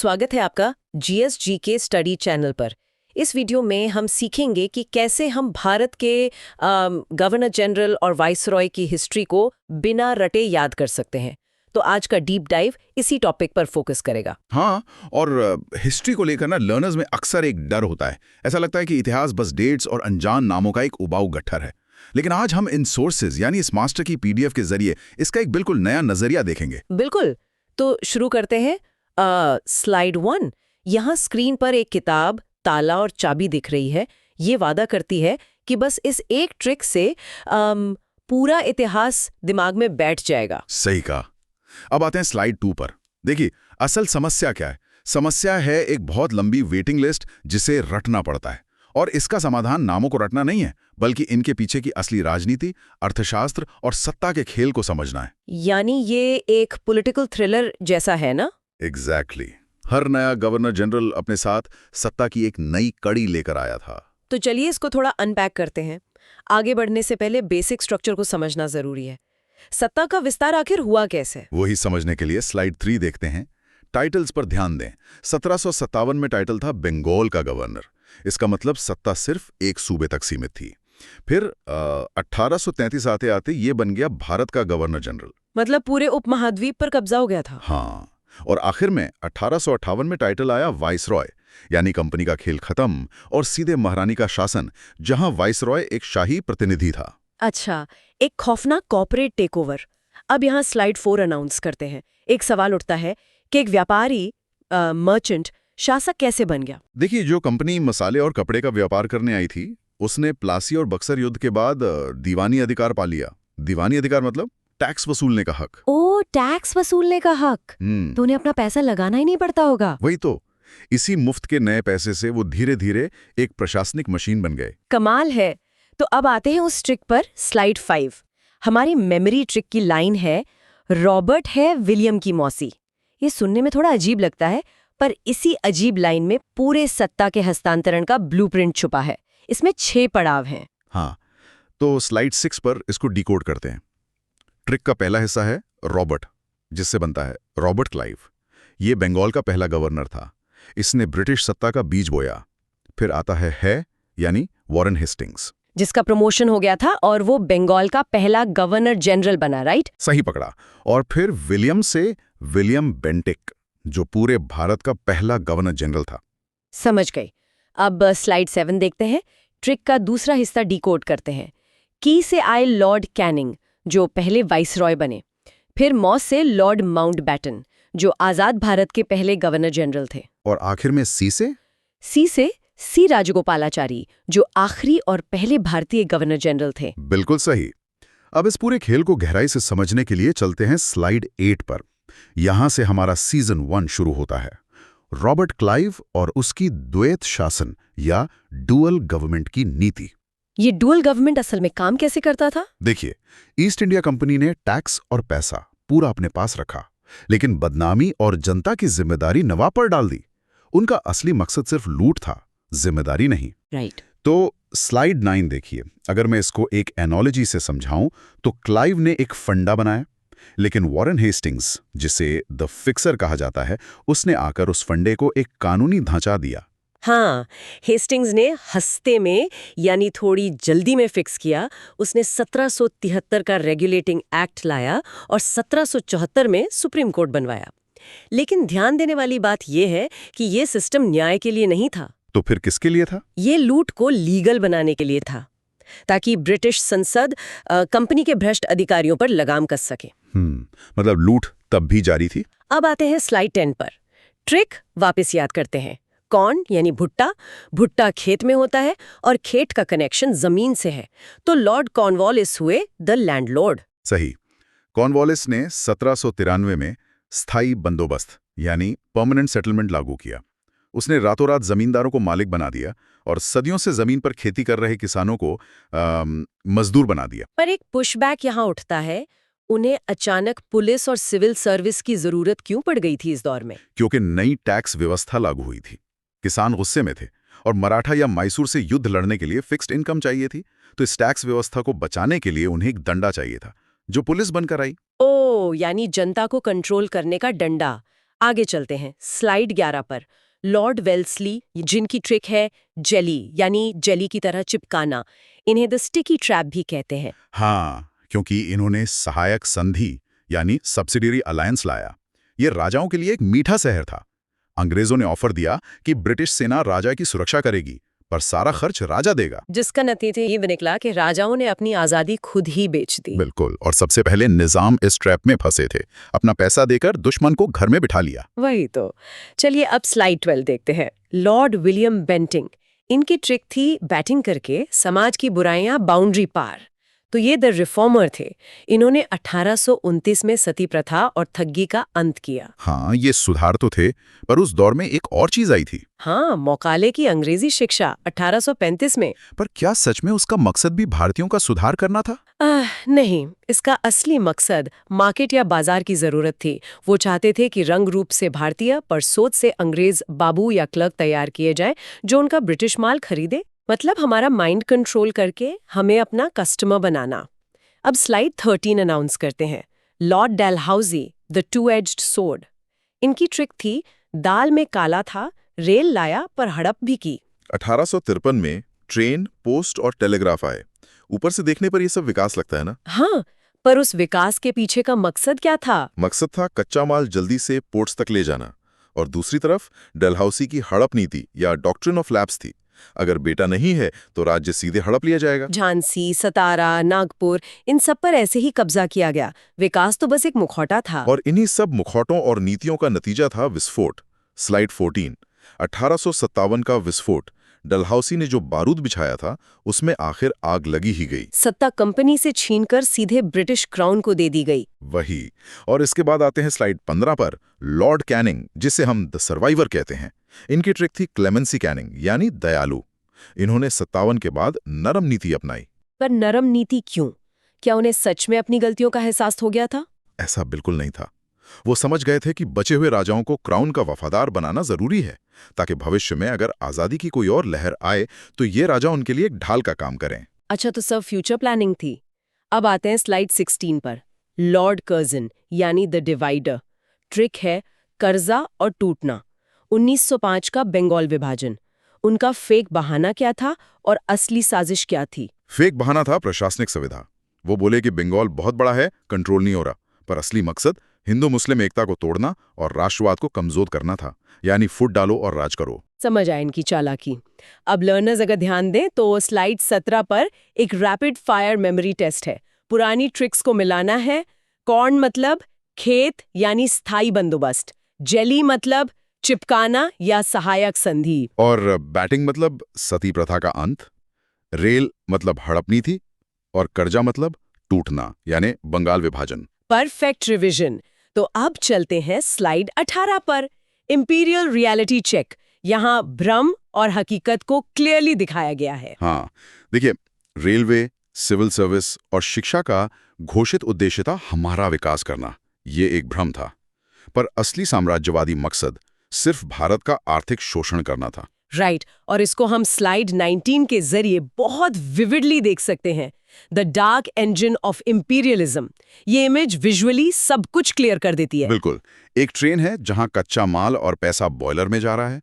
स्वागत है आपका जीएसजी के स्टडी चैनल पर। इस वीडियो में हम सीखेंगे कि कैसे हम भारत के गवर्नर जनरल और वाइसरॉय की हिस्ट्री को बिना रटे याद कर सकते हैं। तो आज का डीप डाइव इसी टॉपिक पर फोकस करेगा। हाँ, और हिस्ट्री को लेकर ना लर्नर्स में अक्सर एक डर होता है। ऐसा लगता है कि इतिहास बस डेट्स और अनजान नामों का एक उबाऊ गट्ठर है। लेकिन आज हम इन सोर्सेज यानी इस मास्टर की पीडीएफ के जरिए इसका एक बिल्कुल नया नजरिया देखेंगे। बिल्कुल, तो शुरू करते हैं। स्लाइड 1। यहाँ स्क्रीन पर एक किताब, ताला और चाबी दिख रही है। ये वादा करती है कि बस इस एक ट्रिक से पूरा इतिहास दिमाग में बैठ जाएगा। सही कहा। अब आते हैं स्लाइड 2 पर। देखिए, असल समस्या क्या है? समस्या है एक बहुत लंबी वेटिंग लिस्ट जिसे रटना पड़ता है। और इसका समाधान नामों को रटना नहीं है, बल्कि इनके पीछे की असली राजनीति, अर्थशास्त्र और सत्ता के खेल को समझना है। यानी ये एक पॉलिटिकल थ्रिलर जैसा है ना? एग्जैक्टली। हर नया गवर्नर जनरल अपने साथ सत्ता की एक नई कड़ी लेकर आया था। तो चलिए इसको थोड़ा अनपैक करते हैं। आगे बढ़ने से पहले बेसिक स्ट्रक्चर को समझना जरूरी है। सत्ता का विस्तार आखिर हुआ कैसे? वही समझने के लिए स्लाइड 3 देखते हैं। टाइटल्स पर ध्यान दें। 1757 में टाइटल था बंगाल का गवर्नर। इसका मतलब सत्ता सिर्फ एक सूबे तक सीमित थी। फिर 1833 आते आते ये बन गया भारत का गवर्नर जनरल। मतलब पूरे उपमहाद्वीप पर कब्जा हो गया था। हाँ, और आखिर में 1858 में टाइटल आया वाइसरॉय, यानी कंपनी का खेल खत्म और सीधे महारानी का शासन, जहां वाइसरॉय एक शाही प्रतिनिधि था। अच्छा, एक खौफनाक कॉर्पोरेट टेकओवर। अब यहाँ स्लाइड 4 अनाउंस करते हैं। एक सवाल उठता है कि एक व्यापारी मर्चेंट शासक कैसे बन गया? देखिए, जो कंपनी मसाले और कपड़े का व्यापार करने आई थी, उसने प्लासी और बक्सर युद्ध के बाद दीवानी अधिकार पा लिया। दीवानी अधिकार मतलब टैक्स वसूलने का हक। ओ, टैक्स वसूलने का हक। तो उन्हें अपना पैसा लगाना ही नहीं पड़ता होगा। वही तो। इसी मुफ्त के नए पैसे से वो धीरे धीरे एक प्रशासनिक मशीन बन गए। कमाल है। तो अब आते हैं उस ट्रिक पर। स्लाइड 5। हमारी मेमोरी ट्रिक की लाइन है, रॉबर्ट है विलियम की मौसी। ये सुनने में थोड़ा अजीब लगता है, पर इसी अजीब लाइन में पूरे सत्ता के हस्तांतरण का ब्लूप्रिंट छुपा है। इसमें 6 पड़ाव हैं। हाँ, तो स्लाइड 6 पर इसको डिकोड करते हैं। ट्रिक का पहला हिस्सा है रॉबर्ट, जिससे बनता है रॉबर्ट क्लाइव। ये बंगाल का पहला गवर्नर था। इसने ब्रिटिश सत्ता का बीज बोया। फिर आता है यानी वॉरेन हेस्टिंग्स, जिसका प्रमोशन हो गया था और वो बंगाल का पहला गवर्नर जनरल बना, राइट? सही पकड़ा। और फिर विलियम से विलियम बेंटिक, जो पूरे भारत का पहला गवर्नर जनरल था। समझ गई। अब स्लाइड 7 देखते हैं। ट्रिक का दूसरा हिस्सा डिकोड करते हैं। की से आए लॉर्ड कैनिंग, जो पहले वाइसरॉय बने। फिर मॉस से लॉर्ड माउंटबैटन, जो आजाद भारत के पहले गवर्नर जनरल थे। और आखिर में सी से सी राजगोपालाचारी, जो आखिरी और पहले भारतीय गवर्नर जनरल थे। बिल्कुल सही। अब इस पूरे खेल को गहराई से समझने के लिए चलते हैं स्लाइड 8 पर। यहां से हमारा सीजन 1 शुरू होता है। रॉबर्ट क्लाइव और उसकी द्वैत शासन या डुअल गवर्नमेंट की नीति। ये डुअल गवर्नमेंट असल में काम कैसे करता था? देखिए, ईस्ट इंडिया कंपनी ने टैक्स और पैसा पूरा अपने पास रखा, लेकिन बदनामी और जनता की जिम्मेदारी नवाब पर डाल दी। उनका असली मकसद सिर्फ लूट था, जिम्मेदारी नहीं। राइट। तो स्लाइड 9 देखिए। अगर मैं इसको एक एनोलॉजी से समझाऊं तो क्लाइव ने एक फंडा बनाया, लेकिन वॉरेन हेस्टिंग्स, जिसे द फिक्सर कहा जाता है, उसने आकर उस फंडे को एक कानूनी ढांचा दिया। हाँ, हेस्टिंग्स ने हस्ते में यानी थोड़ी जल्दी में फिक्स किया। उसने 1773 का रेगुलेटिंग एक्ट लाया और 1774 में सुप्रीम कोर्ट बनवाया। लेकिन ध्यान देने वाली बात यह है कि यह सिस्टम न्याय के लिए नहीं था। तो फिर किसके लिए था? ये लूट को लीगल बनाने के लिए था, ताकि ब्रिटिश संसद कंपनी के भ्रष्ट अधिकारियों पर लगाम कस सके। मतलब लूट तब भी जारी थी। अब आते हैं स्लाइड 10 पर। ट्रिक वापस याद करते हैं। कॉर्न यानी भुट्टा। भुट्टा खेत में होता है और खेत का कनेक्शन जमीन से है। तो लॉर्ड कॉर्नवालिस हुए द लैंडलॉर्ड। सही। कॉर्नवालिस ने 1793 में स्थायी बंदोबस्त यानी परमानेंट सेटलमेंट लागू किया। उसने रातों रात जमींदारों को मालिक बना दिया और सदियों से जमीन पर खेती कर रहे किसानों को मजदूर बना दिया। पर एक पुशबैक यहाँ उठता है, उन्हें अचानक पुलिस और सिविल सर्विस की जरूरत क्यों पड़ गई थी इस दौर में? क्योंकि नई टैक्स व्यवस्था लागू हुई थी। किसान गुस्से में थे और मराठा या मैसूर से युद्ध लड़ने के लिए फिक्स्ड इनकम चाहिए थी। तो इस टैक्स व्यवस्था को बचाने के लिए उन्हें एक डंडा चाहिए था, जो पुलिस बनकर आई। ओ, यानी जनता को कंट्रोल करने का डंडा। आगे चलते हैं स्लाइड 11 पर। लॉर्ड वेल्सली, जिनकी ट्रिक है जेली, यानी जेली की तरह चिपकाना, इन्हें द स्टिकी ट्रैप भी कहते हैं। हाँ, क्योंकि इन्होंने सहायक संधि यानी सब्सिडियरी अलायंस लाया। ये राजाओं के लिए एक मीठा जहर था। अंग्रेजों ने ऑफर दिया कि ब्रिटिश सेना राजा की सुरक्षा करेगी, पर सारा खर्च राजा देगा। जिसका नतीजा ये निकला कि राजाओं ने अपनी आजादी खुद ही बेच दी। बिल्कुल, और सबसे पहले निजाम इस ट्रैप में फंसे थे। अपना पैसा देकर दुश्मन को घर में बिठा लिया। वही तो। चलिए अब स्लाइड 12 देखते हैं। लॉर्ड विलियम बेंटिंग, इनकी ट्रिक थी बैटिंग करके समाज की बुराइयां बाउंड्री पार। तो ये द रिफॉर्मर थे। इन्होंने 1829 में सती प्रथा और ठगी का अंत किया। हाँ, ये सुधार तो थे, पर उस दौर में एक और चीज आई थी। हाँ, मौकाले की अंग्रेजी शिक्षा 1835 में। पर क्या सच में उसका मकसद भी भारतीयों का सुधार करना था? नहीं, इसका असली मकसद मार्केट या बाजार की जरूरत थी। वो चाहते थे कि रंग रूप से भारतीय पर सोच से अंग्रेज बाबू या क्लर्क तैयार किए जाएं, जो उनका ब्रिटिश माल खरीदे। मतलब हमारा माइंड कंट्रोल करके हमें अपना कस्टमर बनाना। अब स्लाइड 13 अनाउंस करते हैं। Lord Dalhousie, the two aged sword. इनकी ट्रिक थी दाल में काला था, रेल लाया पर हड़प भी की। 1853 में ट्रेन, पोस्ट और टेलीग्राफ आए। ऊपर से देखने पर ये सब विकास लगता है ना? हाँ, पर उस विकास के पीछे का मकसद क्या था? मकसद था कच्चा माल जल्दी से पोर्ट्स तक ले जाना। और दूसरी तरफ डलहौसी की हड़प नीति या डॉक्ट्रिन ऑफ लैप्स थी। अगर बेटा नहीं है तो राज्य सीधे हड़प लिया जाएगा। झांसी, सतारा, नागपुर, इन सब पर ऐसे ही कब्जा किया गया। विकास तो बस एक मुखौटा था। और इन्हीं सब मुखौटों और नीतियों का नतीजा था विस्फोट। स्लाइड 14। 1857 का विस्फोट। डलहौसी ने जो बारूद बिछाया था उसमें आखिर आग लगी ही गई। सत्ता कंपनी से छीनकर सीधे ब्रिटिश क्राउन को दे दी गई। वही। और इसके बाद आते हैं स्लाइड 15 पर। लॉर्ड कैनिंग, जिसे हम द सर्वाइवर कहते हैं। इनकी ट्रिक थी क्लेमेंसी कैनिंग, यानी दयालु। इन्होंने 57 के बाद नरम नीति अपनाई। पर नरम नीति क्यों? क्या उन्हें सच में अपनी गलतियों का एहसास हो गया था? ऐसा बिल्कुल नहीं था। वो समझ गए थे कि बचे हुए राजाओं को क्राउन का वफादार बनाना जरूरी है, ताकि भविष्य में अगर आजादी की कोई और लहर आए तो ये राजा उनके लिए एक ढाल का काम करें। अच्छा, तो सब फ्यूचर प्लानिंग थी। अब आते हैं स्लाइड 16 पर। लॉर्ड कर्जन, यानी द डिवाइडर। ट्रिक है कर्जा और टूटना। 1905 का बंगाल विभाजन। उनका फेक बहाना क्या था और असली साजिश क्या थी? फेक बहाना था प्रशासनिक सुविधा। वो बोले कि बंगाल बहुत बड़ा है, कंट्रोल नहीं हो रहा, पर असली मकसद हिंदू मुस्लिम एकता को तोड़ना और राष्ट्रवाद को कमजोर करना था, यानी फुट डालो और राज करो। समझ आए इनकी चालाकी। अब लर्नर्स अगर ध्यान दें तो स्लाइड 17 पर एक रैपिड फायर मेमोरी टेस्ट है। पुरानी ट्रिक्स को मिलाना है। कॉर्न मतलब खेत यानी स्थायी बंदोबस्त, जेली मतलब चिपकाना या सहायक संधि, और बैटिंग मतलब सती प्रथा का अंत, रेल मतलब हड़प नीति, और कर्जा मतलब टूटना यानी बंगाल विभाजन। Perfect revision. तो अब चलते हैं स्लाइड 18 पर। Imperial reality check. यहाँ भ्रम और हकीकत को क्लियरली दिखाया गया है। हाँ, देखिए, रेलवे, सिविल सर्विस और शिक्षा का घोषित उद्देश्य था हमारा विकास करना। ये एक भ्रम था, पर असली साम्राज्यवादी मकसद सिर्फ भारत का आर्थिक शोषण करना था। राइट, और इसको हम स्लाइड 19 के जरिए बहुत विविडली देख सकते हैं। The dark engine of imperialism. ये इमेज विजुअली सब कुछ क्लियर कर देती है। बिल्कुल। एक ट्रेन है जहां कच्चा माल और पैसा बॉयलर में जा रहा है।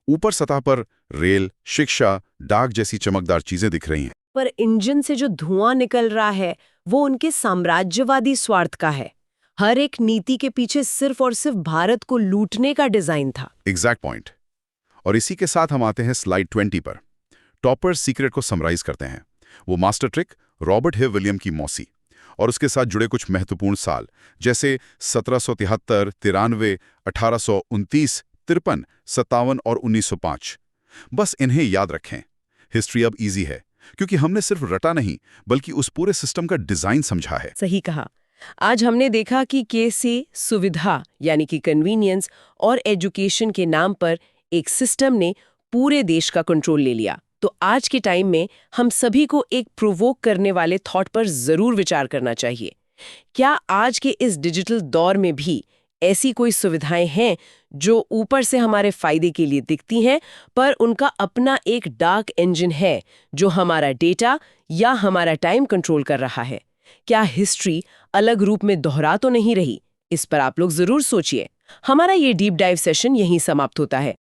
ऊपर सतह पर रेल, शिक्षा, डाक जैसी चमकदार चीजें दिख रही हैं। पर इंजन से जो धुआं निकल रहा है वो उनके साम्राज्यवादी स्वार्थ का है। हर एक नीति के पीछे सिर्फ और सिर्फ भारत को लूटने का डिजाइन था। Exact point. और इसी के साथ हम आते हैं स्लाइड 20 पर। टॉपर सीक्रेट को समराइज करते हैं। वो मास्टर ट्रिक रॉबर्ट हिव विलियम की मौसी और उसके साथ जुड़े कुछ महत्वपूर्ण साल, जैसे 1773, 93, 1829, 53, 57 और 1905। बस इन्हें याद रखें। हिस्ट्री अब इजी है, क्योंकि हमने सिर्फ रटा नहीं बल्कि उस पूरे सिस्टम का डिजाइन समझा है। सही कहा। आज हमने देखा कि कैसे सुविधा यानी कि कन्वीनियंस और एजुकेशन के नाम पर एक सिस्टम ने पूरे देश का कंट्रोल ले लिया। तो आज के टाइम में हम सभी को एक प्रोवोक करने वाले थॉट पर जरूर विचार करना चाहिए। क्या आज के इस डिजिटल दौर में भी ऐसी कोई सुविधाएं हैं जो ऊपर से हमारे फायदे के लिए दिखती हैं, पर उनका अपना एक डार्क इंजन है जो हमारा डेटा या हमारा टाइम कंट्रोल कर रहा है? क्या हिस्ट्री अलग रूप में दोहरा तो नहीं रही? इस पर आप लोग जरूर सोचिए। हमारा ये डीप डाइव सेशन यहीं समाप्त होता है।